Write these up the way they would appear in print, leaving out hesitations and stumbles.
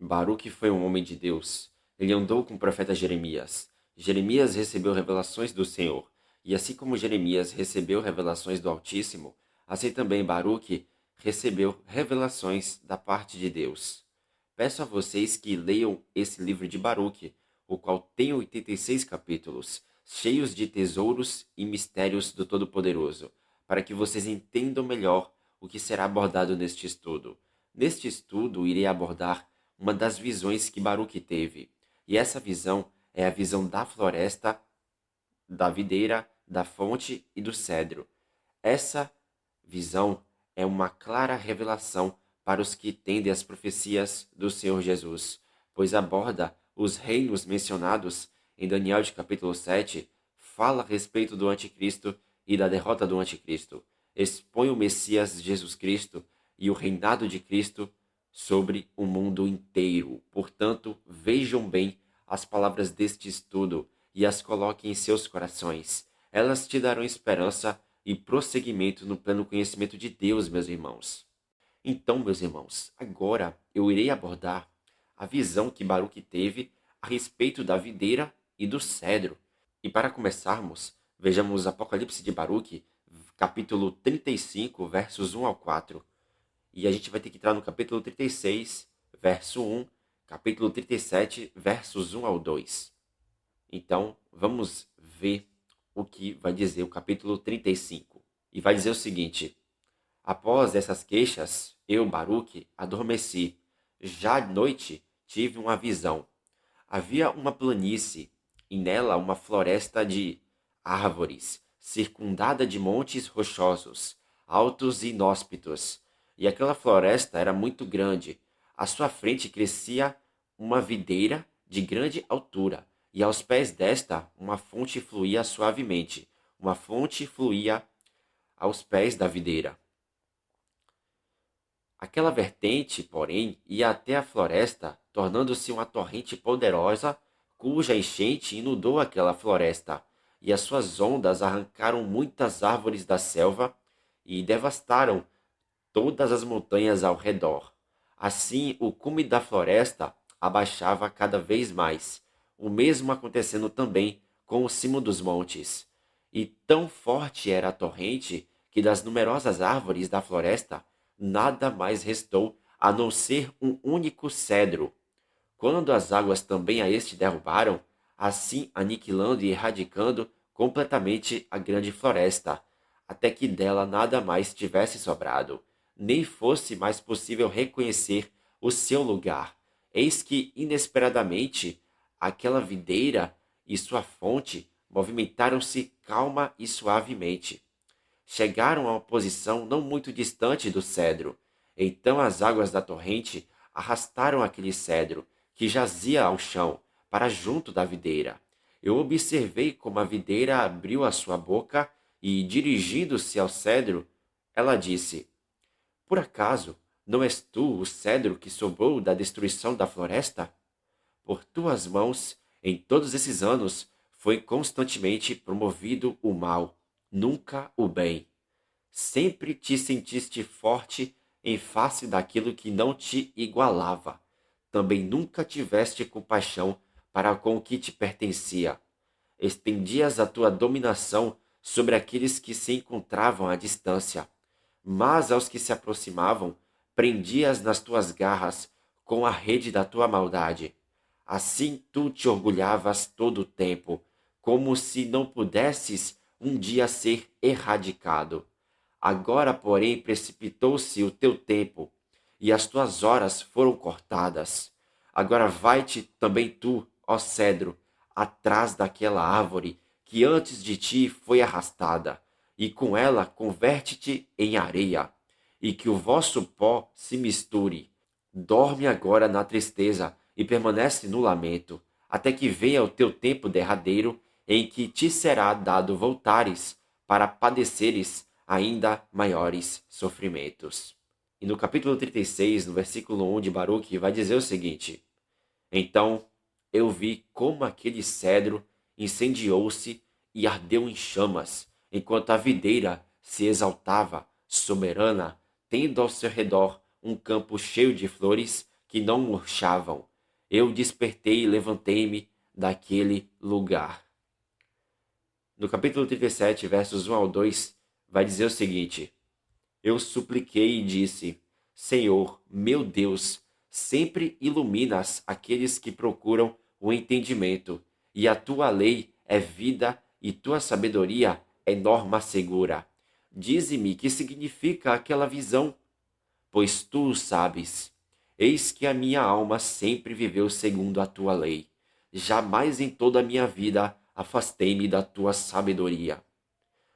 Baruque foi um homem de Deus. Ele andou com o profeta Jeremias. Jeremias recebeu revelações do Senhor. E assim como Jeremias recebeu revelações do Altíssimo, assim também Baruque recebeu revelações da parte de Deus. Peço a vocês que leiam esse livro de Baruque, o qual tem 86 capítulos, cheios de tesouros e mistérios do Todo-Poderoso, para que vocês entendam melhor o que será abordado neste estudo. Neste estudo, irei abordar uma das visões que Baruque teve, e essa visão é a visão da floresta, da videira, da fonte e do cedro. Essa visão é uma clara revelação para os que entendem as profecias do Senhor Jesus, pois aborda os reinos mencionados em Daniel de capítulo 7, fala a respeito do anticristo e da derrota do anticristo, expõe o Messias Jesus Cristo e o reinado de Cristo sobre o mundo inteiro. Portanto, vejam bem as palavras deste estudo e as coloquem em seus corações. Elas te darão esperança e prosseguimento no pleno conhecimento de Deus, meus irmãos. Então, meus irmãos, agora eu irei abordar a visão que Baruque teve a respeito da videira e do cedro. E para começarmos, vejamos Apocalipse de Baruque, capítulo 35, versos 1 ao 4. E a gente vai ter que entrar no capítulo 36, verso 1, capítulo 37, versos 1 ao 2. Então, vamos ver o que vai dizer o capítulo 35. E vai dizer o seguinte: após essas queixas, eu, Baruque, adormeci. Já à noite tive uma visão. Havia uma planície, e nela uma floresta de árvores, circundada de montes rochosos, altos e inóspitos. E aquela floresta era muito grande. À sua frente crescia uma videira de grande altura, e aos pés desta uma fonte fluía suavemente. Uma fonte fluía aos pés da videira. Aquela vertente, porém, ia até a floresta, tornando-se uma torrente poderosa, cuja enchente inundou aquela floresta, e as suas ondas arrancaram muitas árvores da selva e devastaram todas as montanhas ao redor. Assim, o cume da floresta abaixava cada vez mais, o mesmo acontecendo também com o cimo dos montes. E tão forte era a torrente que das numerosas árvores da floresta nada mais restou a não ser um único cedro. Quando as águas também a este derrubaram, assim aniquilando e erradicando completamente a grande floresta, até que dela nada mais tivesse sobrado, nem fosse mais possível reconhecer o seu lugar. Eis que, inesperadamente, aquela videira e sua fonte movimentaram-se calma e suavemente. Chegaram a uma posição não muito distante do cedro. Então as águas da torrente arrastaram aquele cedro, que jazia ao chão, para junto da videira. Eu observei como a videira abriu a sua boca e, dirigindo-se ao cedro, ela disse: por acaso não és tu o cedro que sobrou da destruição da floresta? Por tuas mãos, em todos esses anos, foi constantemente promovido o mal, nunca o bem. Sempre te sentiste forte em face daquilo que não te igualava. Também nunca tiveste compaixão para com o que te pertencia. Estendias a tua dominação sobre aqueles que se encontravam à distância, mas aos que se aproximavam, prendias nas tuas garras com a rede da tua maldade. Assim tu te orgulhavas todo o tempo, como se não pudesses um dia ser erradicado. Agora, porém, precipitou-se o teu tempo, e as tuas horas foram cortadas. Agora vai-te também tu, ó cedro, atrás daquela árvore que antes de ti foi arrastada, e com ela converte-te em areia, e que o vosso pó se misture. Dorme agora na tristeza e permanece no lamento, até que venha o teu tempo derradeiro, em que te será dado voltares para padeceres ainda maiores sofrimentos. E no capítulo 36, no versículo 1 de Baruque, vai dizer o seguinte: então eu vi como aquele cedro incendiou-se e ardeu em chamas, enquanto a videira se exaltava, soberana, tendo ao seu redor um campo cheio de flores que não murchavam. Eu despertei e levantei-me daquele lugar. No capítulo 37, versos 1 ao 2, vai dizer o seguinte: Eu supliquei e disse: Senhor, meu Deus, sempre iluminas aqueles que procuram o entendimento, e a tua lei é vida e tua sabedoria é norma segura. Dize-me que significa aquela visão, pois tu o sabes. Eis que a minha alma sempre viveu segundo a tua lei. Jamais em toda a minha vida afastei-me da tua sabedoria.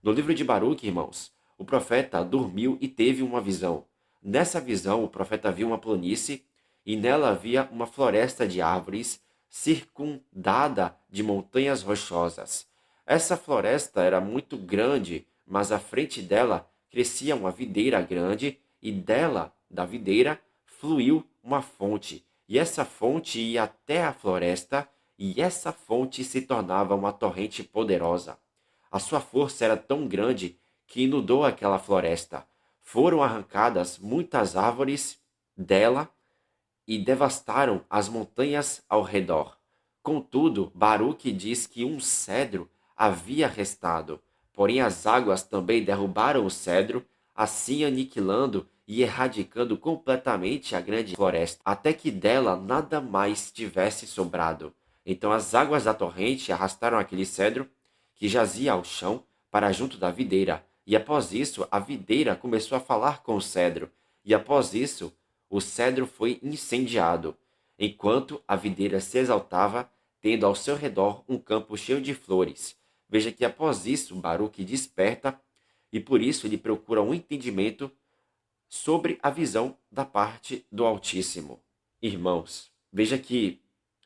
No livro de Baruque, irmãos, o profeta dormiu e teve uma visão. Nessa visão, o profeta viu uma planície e nela havia uma floresta de árvores circundada de montanhas rochosas. Essa floresta era muito grande, mas à frente dela crescia uma videira grande e dela, da videira, fluiu uma fonte. E essa fonte ia até a floresta e essa fonte se tornava uma torrente poderosa. A sua força era tão grande que inundou aquela floresta. Foram arrancadas muitas árvores dela e devastaram as montanhas ao redor. Contudo, Baruque diz que um cedro havia restado, porém as águas também derrubaram o cedro, assim aniquilando e erradicando completamente a grande floresta, até que dela nada mais tivesse sobrado. Então as águas da torrente arrastaram aquele cedro que jazia ao chão para junto da videira, e após isso a videira começou a falar com o cedro, e após isso o cedro foi incendiado, enquanto a videira se exaltava, tendo ao seu redor um campo cheio de flores. Veja que após isso Baruque desperta e por isso ele procura um entendimento sobre a visão da parte do Altíssimo. Irmãos, veja que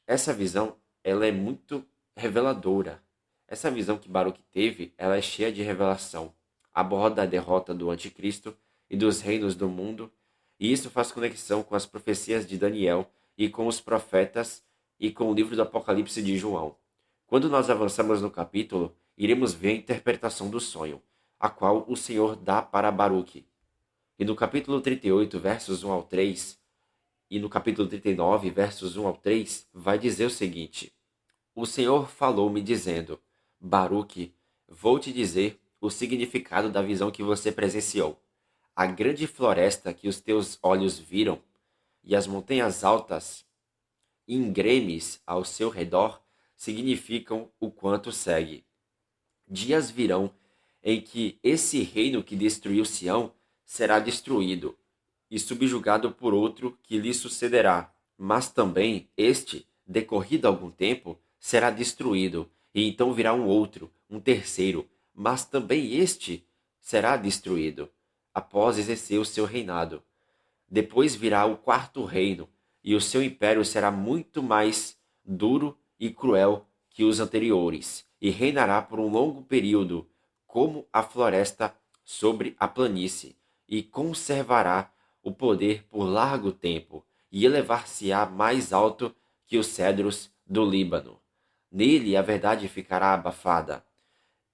essa visão ela é muito reveladora. Essa visão que Baruque teve, ela é cheia de revelação. Aborda a derrota do anticristo e dos reinos do mundo, e isso faz conexão com as profecias de Daniel e com os profetas e com o livro do Apocalipse de João. Quando nós avançamos no capítulo, iremos ver a interpretação do sonho, a qual o Senhor dá para Baruque. E no capítulo 38, versos 1 ao 3, e no capítulo 39, versos 1 ao 3, vai dizer o seguinte: O Senhor falou-me dizendo: Baruque, vou te dizer o significado da visão que você presenciou. A grande floresta que os teus olhos viram e as montanhas altas íngremes ao seu redor significam o quanto segue. Dias virão em que esse reino que destruiu Sião será destruído e subjugado por outro que lhe sucederá. Mas também este, decorrido algum tempo, será destruído, e então virá um outro, um terceiro, mas também este será destruído, após exercer o seu reinado. Depois virá o quarto reino, e o seu império será muito mais duro e cruel que os anteriores, e reinará por um longo período, como a floresta sobre a planície, e conservará o poder por largo tempo, e elevar-se-á mais alto que os cedros do Líbano. Nele a verdade ficará abafada,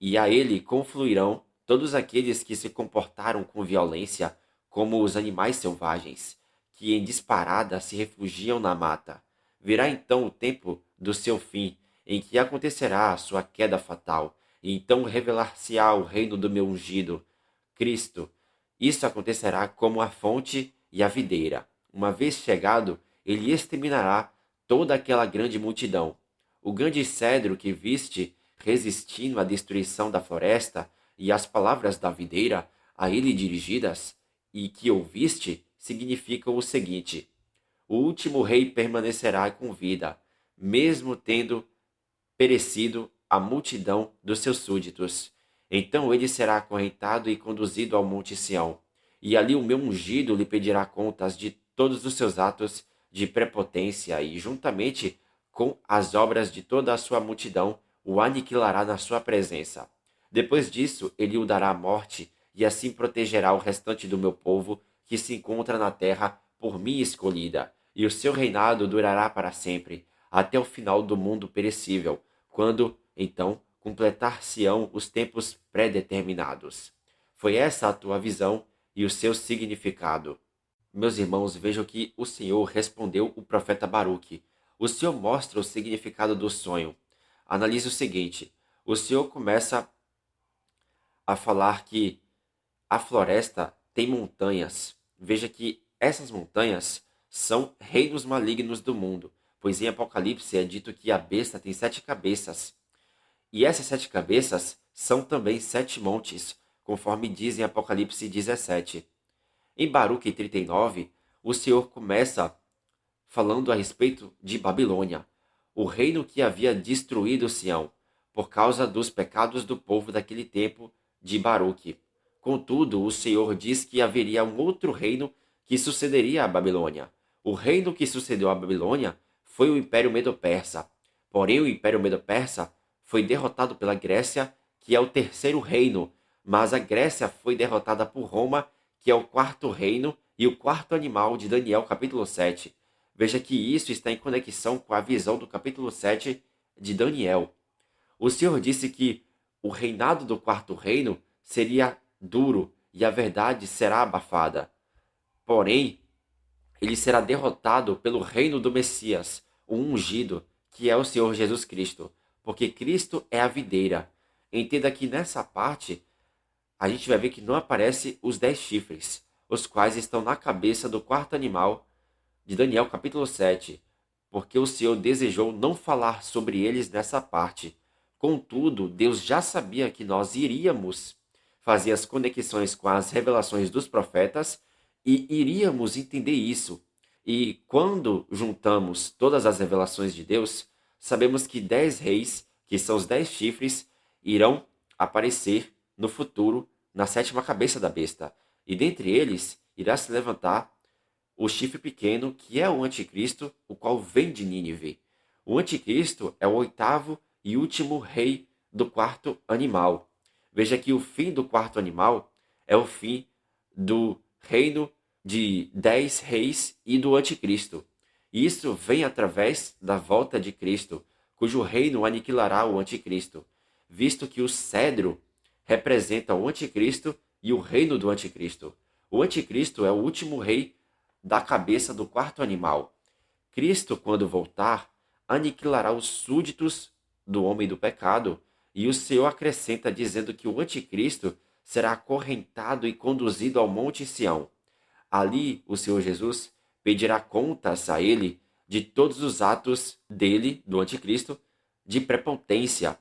e a ele confluirão todos aqueles que se comportaram com violência como os animais selvagens, que em disparada se refugiam na mata. Virá então o tempo do seu fim, em que acontecerá a sua queda fatal, e então revelar-se-á o reino do meu ungido, Cristo. Isso acontecerá como a fonte e a videira. Uma vez chegado, ele exterminará toda aquela grande multidão. O grande cedro que viste resistindo à destruição da floresta e às palavras da videira a ele dirigidas, e que ouviste, significam o seguinte: o último rei permanecerá com vida, mesmo tendo perecido a multidão dos seus súditos. Então ele será acorrentado e conduzido ao monte Sião, e ali o meu ungido lhe pedirá contas de todos os seus atos de prepotência, e juntamente com as obras de toda a sua multidão o aniquilará na sua presença. Depois disso, ele o dará à morte, e assim protegerá o restante do meu povo que se encontra na terra por mim escolhida, e o seu reinado durará para sempre, até o final do mundo perecível, quando, então, completar-se-ão os tempos pré-determinados. Foi essa a tua visão e o seu significado. meus irmãos, vejam que o Senhor respondeu o profeta Baruque. O Senhor mostra o significado do sonho. Analise o seguinte: o Senhor começa a falar que a floresta tem montanhas. Veja que essas montanhas são reinos malignos do mundo, pois em Apocalipse é dito que a besta tem 7 cabeças. E essas 7 cabeças são também 7 montes, conforme diz em Apocalipse 17. Em Baruque 39, o Senhor começa falando a respeito de Babilônia, o reino que havia destruído Sião, por causa dos pecados do povo daquele tempo de Baruque. Contudo, o Senhor diz que haveria um outro reino que sucederia à Babilônia. O reino que sucedeu à Babilônia foi o Império Medo-Persa. Porém, o Império Medo-Persa foi derrotado pela Grécia, que é o terceiro reino, mas a Grécia foi derrotada por Roma, que é o quarto reino e o quarto animal de Daniel capítulo 7. Veja que isso está em conexão com a visão do capítulo 7 de Daniel. O Senhor disse que o reinado do quarto reino seria duro e a verdade será abafada. Porém, ele será derrotado pelo reino do Messias, o ungido, que é o Senhor Jesus Cristo, porque Cristo é a videira. Entenda que nessa parte a gente vai ver que não aparece os 10 chifres, os quais estão na cabeça do quarto animal de Daniel capítulo 7, porque o Senhor desejou não falar sobre eles nessa parte. Contudo, Deus já sabia que nós iríamos fazer as conexões com as revelações dos profetas e iríamos entender isso. E quando juntamos todas as revelações de Deus, sabemos que 10 reis, que são os 10 chifres, irão aparecer no futuro na sétima cabeça da besta. E dentre eles irá se levantar o chifre pequeno, que é o anticristo, o qual vem de Nínive. O anticristo é o oitavo e último rei do quarto animal. Veja que o fim do quarto animal é o fim do reino de 10 reis e do anticristo. Isso vem através da volta de Cristo, cujo reino aniquilará o anticristo, visto que o cedro representa o anticristo e o reino do anticristo. O anticristo é o último rei da cabeça do quarto animal. Cristo, quando voltar, aniquilará os súditos do homem do pecado, e o Senhor acrescenta dizendo que o anticristo será acorrentado e conduzido ao monte Sião. Ali, o Senhor Jesus pedirá contas a ele de todos os atos dele, do anticristo, de prepotência,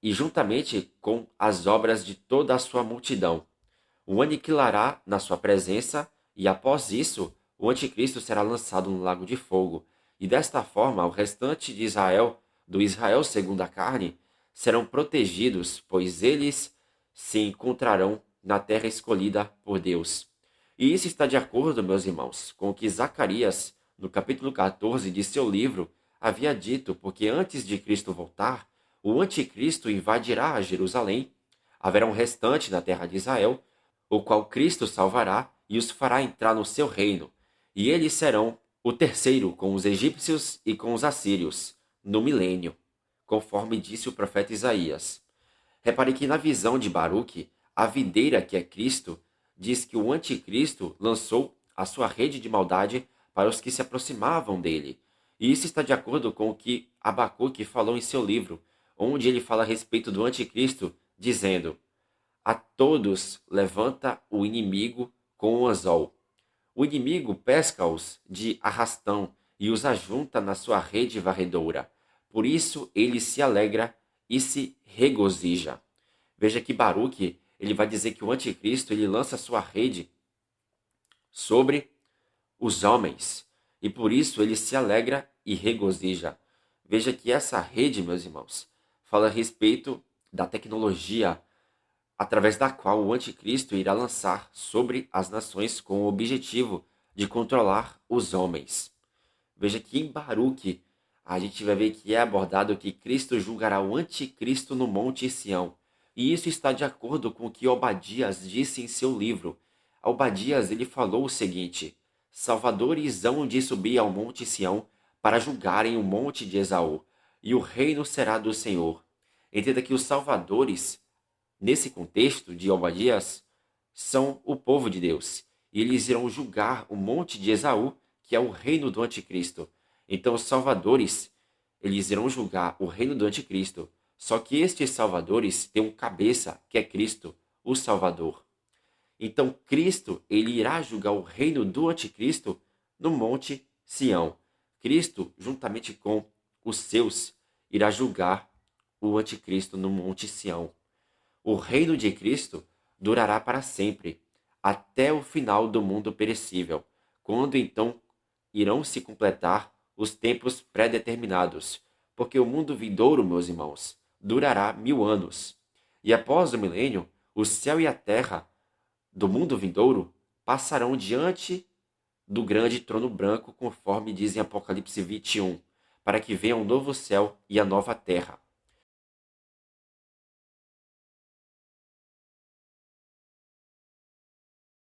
e juntamente com as obras de toda a sua multidão. O aniquilará na sua presença, e após isso, o anticristo será lançado no lago de fogo. E desta forma, o restante de Israel, do Israel segundo a carne, serão protegidos, pois eles se encontrarão na terra escolhida por Deus. E isso está de acordo, meus irmãos, com o que Zacarias, no capítulo 14 de seu livro, havia dito, porque antes de Cristo voltar, o anticristo invadirá Jerusalém, haverá um restante na terra de Israel, o qual Cristo salvará e os fará entrar no seu reino, e eles serão o terceiro com os egípcios e com os assírios, no milênio, conforme disse o profeta Isaías. Repare que na visão de Baruque, a videira que é Cristo, diz que o anticristo lançou a sua rede de maldade para os que se aproximavam dele. E isso está de acordo com o que Abacuque falou em seu livro, onde ele fala a respeito do anticristo, dizendo: a todos levanta o inimigo com o anzol. O inimigo pesca-os de arrastão e os ajunta na sua rede varredora. Por isso ele se alegra e se regozija. Veja que Baruque, ele vai dizer que o anticristo ele lança sua rede sobre os homens. E por isso ele se alegra e regozija. Veja que essa rede, meus irmãos, fala a respeito da tecnologia através da qual o anticristo irá lançar sobre as nações com o objetivo de controlar os homens. Veja que em Baruque a gente vai ver que é abordado que Cristo julgará o anticristo no Monte Sião. E isso está de acordo com o que Obadias disse em seu livro. Obadias ele falou o seguinte: Salvadores hão de subir ao Monte Sião para julgarem o monte de Esaú, e o reino será do Senhor. Entenda que os salvadores, nesse contexto de Obadias, são o povo de Deus. e eles irão julgar o monte de Esaú, que é o reino do anticristo. Então os salvadores, eles irão julgar o reino do anticristo. Só que estes salvadores têm um cabeça, que é Cristo, o Salvador. Então Cristo, ele irá julgar o reino do anticristo no monte Sião. Cristo, juntamente com os seus, irá julgar o anticristo no monte Sião. O reino de Cristo durará para sempre, até o final do mundo perecível, quando então irão se completar os tempos pré-determinados, porque o mundo vindouro, meus irmãos, durará 1000 anos. E após o milênio, o céu e a terra do mundo vindouro passarão diante do grande trono branco, conforme diz em Apocalipse 21, para que venha um novo céu e a nova terra.